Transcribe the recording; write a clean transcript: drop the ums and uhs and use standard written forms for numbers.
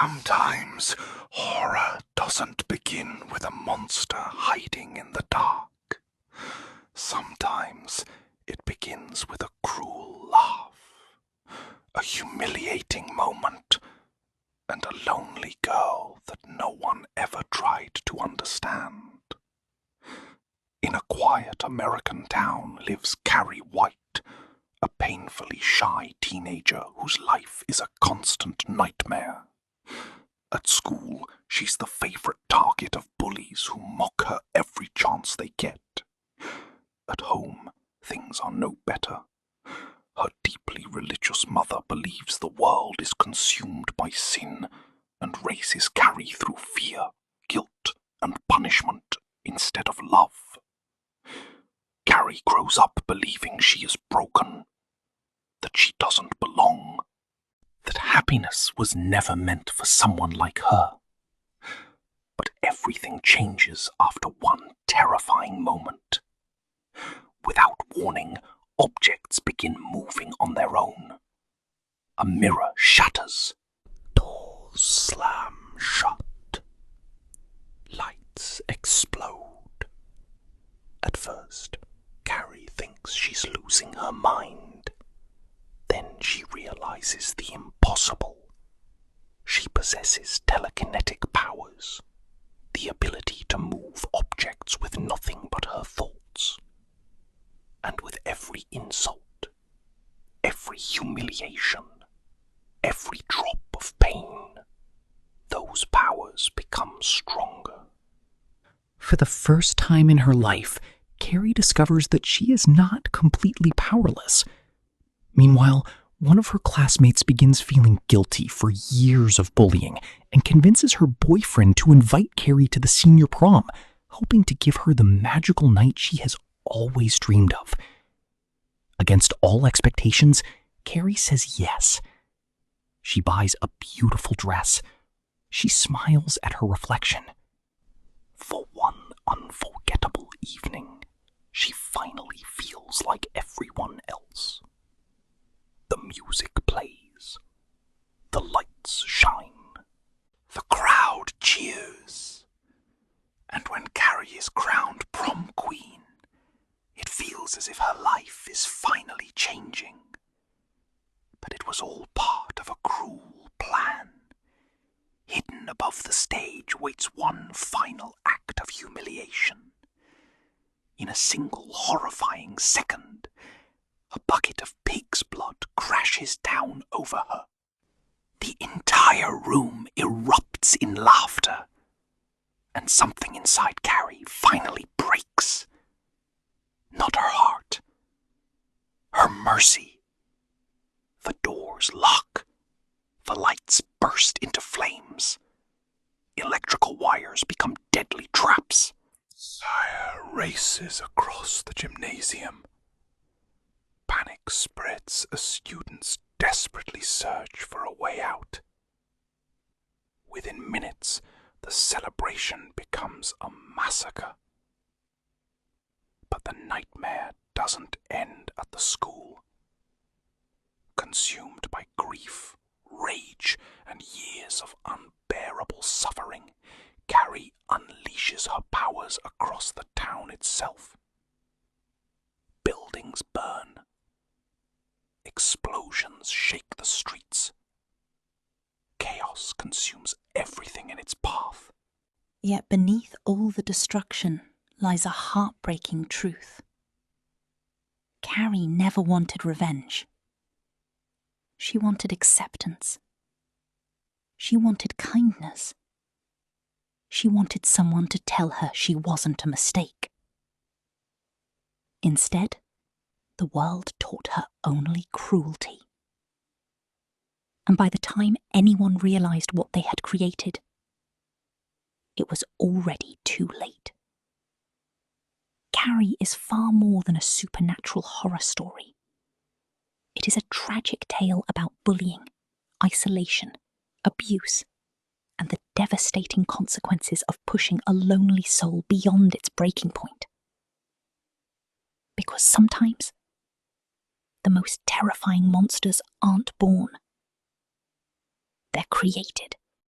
Sometimes horror doesn't begin with a monster hiding in the dark. Sometimes it begins with a cruel laugh, a humiliating moment, and a lonely girl that no one ever tried to understand. In a quiet American town lives Carrie White, a painfully shy teenager whose life is a constant nightmare. At school, she's the favorite target of bullies who mock her every chance they get. At home, things are no better. Her deeply religious mother believes the world is consumed by sin and raises Carrie through fear, guilt, and punishment instead of love. Carrie grows up believing she is broken, that she doesn't belong, that happiness was never meant for someone like her. But everything changes after one terrifying moment. Without warning, objects begin moving on their own. A mirror shatters. Doors slam shut. Lights explode. At first, Carrie thinks she's losing her mind. Then she realizes the impossible. She possesses telekinetic powers, the ability to move objects with nothing but her thoughts. And with every insult, every humiliation, every drop of pain, those powers become stronger. For the first time in her life, Carrie discovers that she is not completely powerless. Meanwhile, one of her classmates begins feeling guilty for years of bullying and convinces her boyfriend to invite Carrie to the senior prom, hoping to give her the magical night she has always dreamed of. Against all expectations, Carrie says yes. She buys a beautiful dress. She smiles at her reflection. For one unforgettable evening, she finally feels like everyone else. The music plays. The lights shine. The crowd cheers. And when Carrie is crowned prom queen, it feels as if her life is finally changing. But it was all part of a cruel plan. Hidden above the stage waits one final act of humiliation. In a single horrifying second, a bucket of pig's blood crashes down over her. The entire room erupts in laughter, and something inside Carrie finally breaks. Not her heart, her mercy. The doors lock. The lights burst into flames. Electrical wires become deadly traps. Fire races across the gymnasium. Panic spreads as students desperately search for a way out. Within minutes, the celebration becomes a massacre. But the nightmare doesn't end at the school. Consumed by grief, rage, and years of unbearable suffering, Carrie unleashes her powers across the town itself. Buildings burn. Explosions shake the streets. Chaos consumes everything in its path. Yet beneath all the destruction lies a heartbreaking truth. Carrie never wanted revenge. She wanted acceptance. She wanted kindness. She wanted someone to tell her she wasn't a mistake. Instead, the world taught her only cruelty. And by the time anyone realized what they had created, it was already too late. Carrie is far more than a supernatural horror story. It is a tragic tale about bullying, isolation, abuse, and the devastating consequences of pushing a lonely soul beyond its breaking point. Because sometimes, the most terrifying monsters aren't born. They're created.